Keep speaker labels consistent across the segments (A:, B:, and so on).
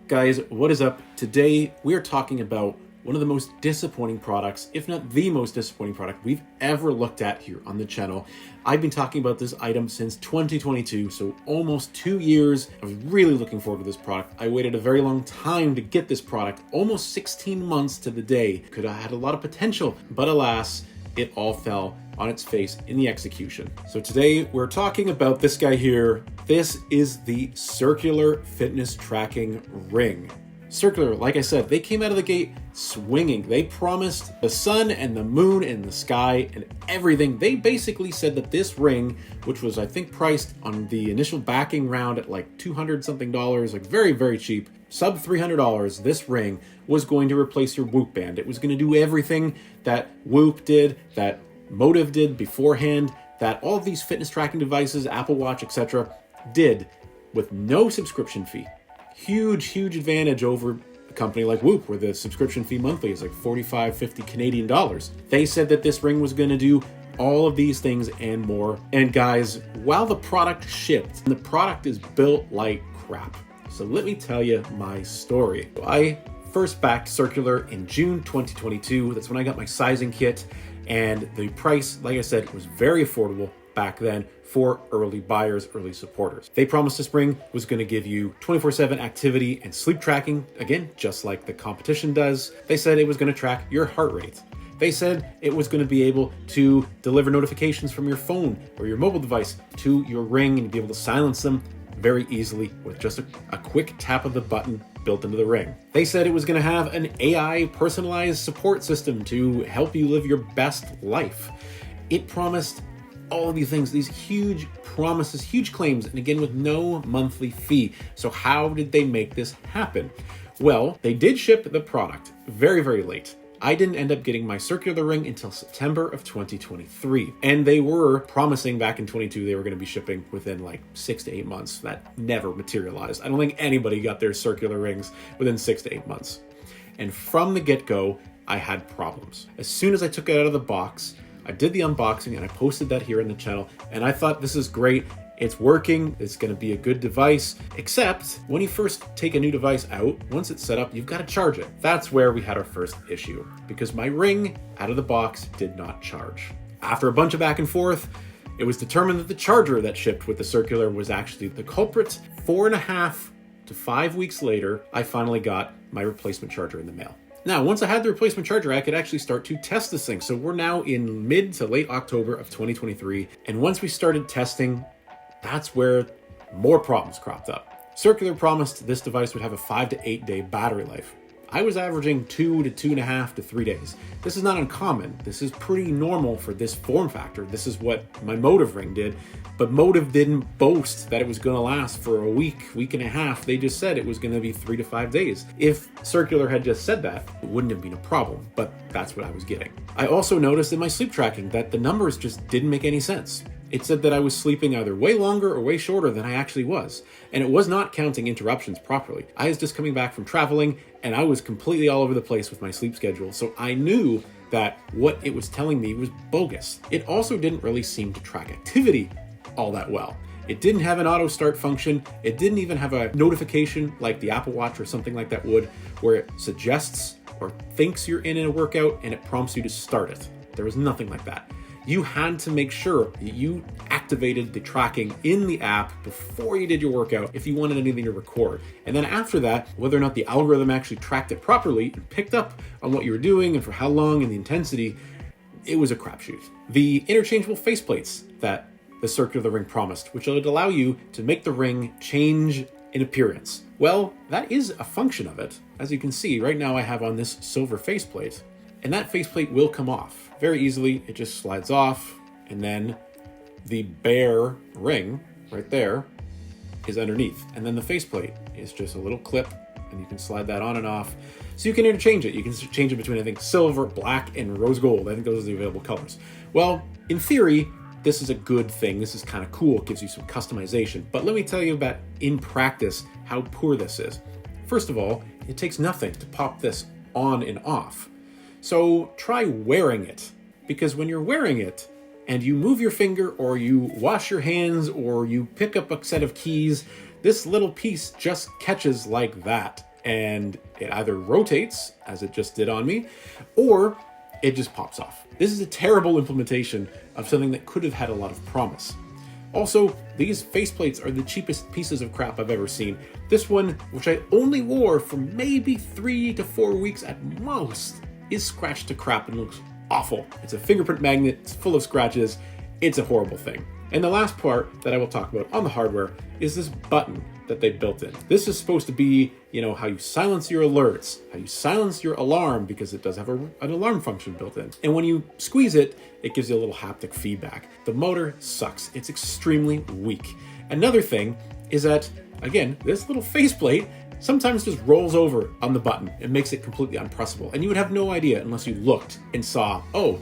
A: Guys, what is up? Today we are talking about one of the most disappointing products, if not the most disappointing product we've ever looked at here on the channel. I've been talking about this item since 2022, so almost 2 years. I was really looking forward to this product. I waited a very long time to get this product, almost 16 months to the day. Could have had a lot of potential, but alas, it all fell on its face in the execution. So today we're talking about this guy here. This is the Circular Fitness Tracking Ring. Circular, like I said, they came out of the gate swinging. They promised the sun and the moon and the sky and everything. They basically said that this ring, which was I think priced on the initial backing round at like $200 something, like very, very cheap, sub $300, this ring was going to replace your Whoop band. It was going to do everything that Whoop did, that Motive did beforehand, that all of these fitness tracking devices, Apple Watch, etc. did with no subscription fee. Huge advantage over a company like Whoop, where the subscription fee monthly is like 45, 50 Canadian dollars. They said that this ring was going to do all of these things and more. And guys, while the product shipped, the product is built like crap. So let me tell you my story. I first backed Circular in June 2022. That's when I got my sizing kit. And the price, like I said, was very affordable back then for early buyers, early supporters. They promised this ring was going to give you 24/7 activity and sleep tracking, again, just like the competition does. They said it was going to track your heart rate. They said it was going to be able to deliver notifications from your phone or your mobile device to your ring and be able to silence them very easily with just a quick tap of the button built into the ring. They said it was going to have an AI personalized support system to help you live your best life. It promised all of these things, these huge promises, huge claims, and again with no monthly fee. So how did they make this happen? Well, they did ship the product very, very late. I didn't end up getting my Circular ring until September of 2023. And they were promising back in 22 they were going to be shipping within like 6 to 8 months. That never materialized. I don't think anybody got their Circular rings within 6 to 8 months. And from the get-go, I had problems. As soon as I took it out of the box, I did the unboxing and I posted that here in the channel. And I thought, this is great. It's working, it's gonna be a good device, except when you first take a new device out, once it's set up, you've gotta charge it. That's where we had our first issue, because my ring out of the box did not charge. After a bunch of back and forth, it was determined that the charger that shipped with the Circular was actually the culprit. 4.5 to 5 weeks later, I finally got my replacement charger in the mail. Now, once I had the replacement charger, I could actually start to test this thing. So we're now in mid to late October of 2023, and once we started testing, that's where more problems cropped up. Circular promised this device would have a 5 to 8 day battery life. I was averaging 2 to 2.5 to 3 days. This is not uncommon. This is pretty normal for this form factor. This is what my Motive ring did, but Motive didn't boast that it was gonna last for a week and a half. They just said it was gonna be 3 to 5 days. If Circular had just said that, it wouldn't have been a problem, but that's what I was getting. I also noticed in my sleep tracking that the numbers just didn't make any sense. It said that I was sleeping either way longer or way shorter than I actually was. And it was not counting interruptions properly. I was just coming back from traveling and I was completely all over the place with my sleep schedule. So I knew that what it was telling me was bogus. It also didn't really seem to track activity all that well. It didn't have an auto start function. It didn't even have a notification like the Apple Watch or something like that would, where it suggests or thinks you're in a workout and it prompts you to start it. There was nothing like that. You had to make sure that you activated the tracking in the app before you did your workout if you wanted anything to record. And then after that, whether or not the algorithm actually tracked it properly and picked up on what you were doing and for how long and the intensity, it was a crapshoot. The interchangeable faceplates that the Circular ring promised, which would allow you to make the ring change in appearance. Well, that is a function of it. As you can see, right now I have on this silver faceplate, and that faceplate will come off very easily. It just slides off, and then the bare ring right there is underneath. And then the faceplate is just a little clip, and you can slide that on and off. So you can interchange it. You can change it between, I think, silver, black, and rose gold. I think those are the available colors. Well, in theory, this is a good thing. This is kind of cool. It gives you some customization. But let me tell you about, in practice, how poor this is. First of all, it takes nothing to pop this on and off. So try wearing it, because when you're wearing it and you move your finger or you wash your hands or you pick up a set of keys, this little piece just catches like that and it either rotates, as it just did on me, or it just pops off. This is a terrible implementation of something that could have had a lot of promise. Also, these faceplates are the cheapest pieces of crap I've ever seen. This one, which I only wore for maybe 3 to 4 weeks at most, is scratched to crap and looks awful. It's a fingerprint magnet, it's full of scratches, it's a horrible thing. And the last part that I will talk about on the hardware is this button that they built in. This is supposed to be, how you silence your alerts, how you silence your alarm, because it does have an alarm function built in. And when you squeeze it, it gives you a little haptic feedback. The motor sucks. It's extremely weak. Another thing is that, again, this little faceplate sometimes just rolls over on the button and makes it completely unpressable. And you would have no idea unless you looked and saw, oh,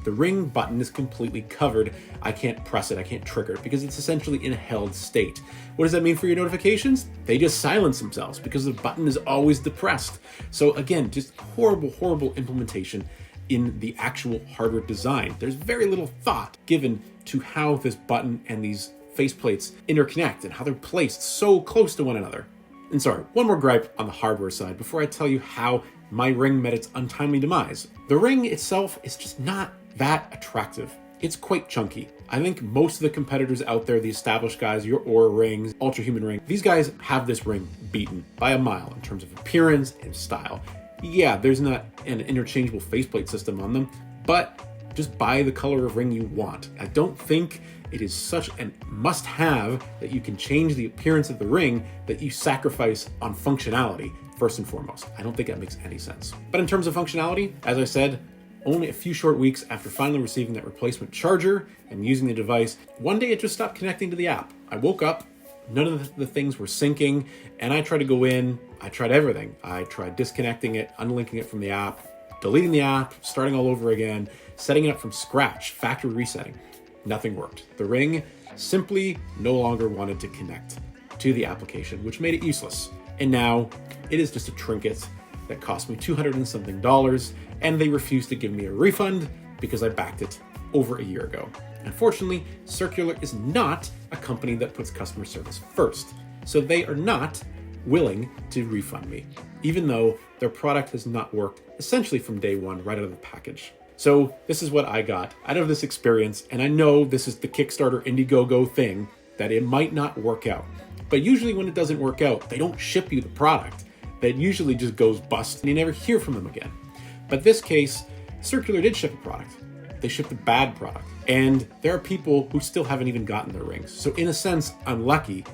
A: the ring button is completely covered. I can't press it, I can't trigger it, because it's essentially in a held state. What does that mean for your notifications? They just silence themselves because the button is always depressed. So again, just horrible, horrible implementation in the actual hardware design. There's very little thought given to how this button and these faceplates interconnect and how they're placed so close to one another. And sorry, one more gripe on the hardware side before I tell you how my ring met its untimely demise. The ring itself is just not that attractive. It's quite chunky. I think most of the competitors out there, the established guys, your Aura rings, Ultra Human ring, these guys have this ring beaten by a mile in terms of appearance and style. Yeah, there's not an interchangeable faceplate system on them, but just buy the color of ring you want. I don't think it is such a must-have that you can change the appearance of the ring that you sacrifice on functionality first and foremost. I don't think that makes any sense. But in terms of functionality, as I said, only a few short weeks after finally receiving that replacement charger and using the device, one day it just stopped connecting to the app. I woke up, none of the things were syncing, and I tried to go in, I tried everything. I tried disconnecting it, unlinking it from the app, deleting the app, starting all over again, setting it up from scratch, factory resetting. Nothing worked. The ring simply no longer wanted to connect to the application, which made it useless. And now it is just a trinket that cost me $200 and something, and they refused to give me a refund because I backed it over a year ago. Unfortunately, Circular is not a company that puts customer service first, so they are not willing to refund me, even though their product has not worked essentially from day one right out of the package. So this is what I got out of this experience, and I know this is the Kickstarter Indiegogo thing, that it might not work out. But usually when it doesn't work out, they don't ship you the product. That usually just goes bust and you never hear from them again. But this case, Circular did ship a product. They shipped a bad product. And there are people who still haven't even gotten their rings. So in a sense, I'm lucky,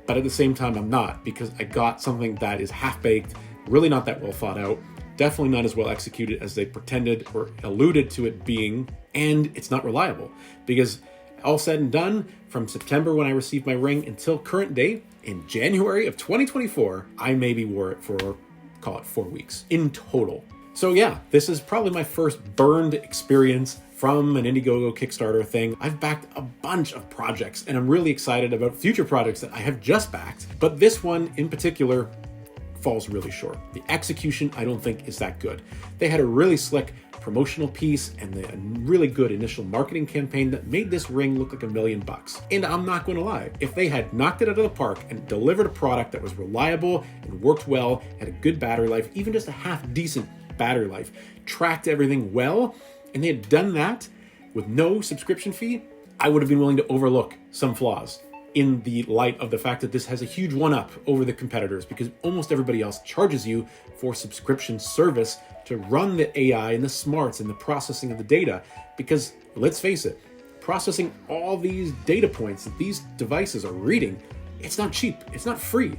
A: but at the same time, I'm not, because I got something that is half-baked, really not that well thought out, definitely not as well executed as they pretended or alluded to it being, and it's not reliable. Because all said and done, from September when I received my ring until current day, in January of 2024, I maybe wore it for, call it 4 weeks in total. So yeah, this is probably my first burned experience from an Indiegogo Kickstarter thing. I've backed a bunch of projects and I'm really excited about future projects that I have just backed, but this one in particular falls really short. The execution, I don't think, is that good. They had a really slick promotional piece and a really good initial marketing campaign that made this ring look like $1 million. And I'm not going to lie, if they had knocked it out of the park and delivered a product that was reliable and worked well, had a good battery life, even just a half decent battery life, tracked everything well, and they had done that with no subscription fee, I would have been willing to overlook some flaws in the light of the fact that this has a huge one-up over the competitors, because almost everybody else charges you for subscription service to run the AI and the smarts and the processing of the data. Because let's face it, processing all these data points that these devices are reading, it's not cheap, it's not free.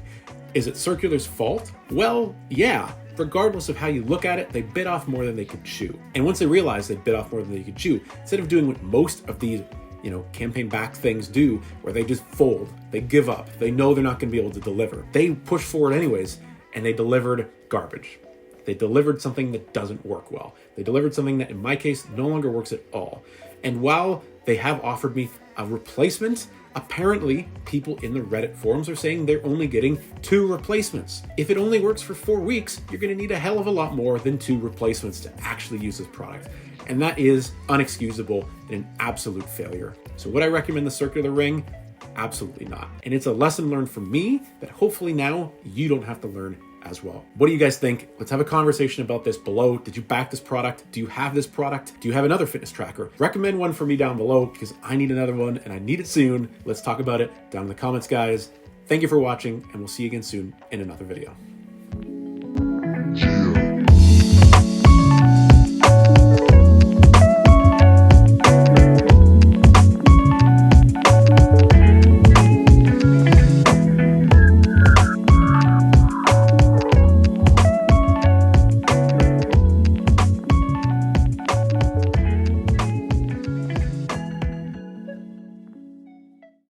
A: Is it Circular's fault? Well, yeah. Regardless of how you look at it, they bit off more than they could chew. And once they realized they bit off more than they could chew, instead of doing what most of these campaign back things do, where they just fold, they give up, they know they're not going to be able to deliver, they push forward anyways, and they delivered garbage. They delivered something that doesn't work well. They delivered something that in my case no longer works at all. And while they have offered me a replacement, apparently people in the Reddit forums are saying they're only getting 2 replacements. If it only works for 4 weeks, you're going to need a hell of a lot more than 2 replacements to actually use this product. And that is unexcusable and an absolute failure. So would I recommend the Circular ring? Absolutely not. And it's a lesson learned from me that hopefully now you don't have to learn as well. What do you guys think? Let's have a conversation about this below. Did you back this product? Do you have this product? Do you have another fitness tracker? Recommend one for me down below because I need another one and I need it soon. Let's talk about it down in the comments, guys. Thank you for watching, and we'll see you again soon in another video.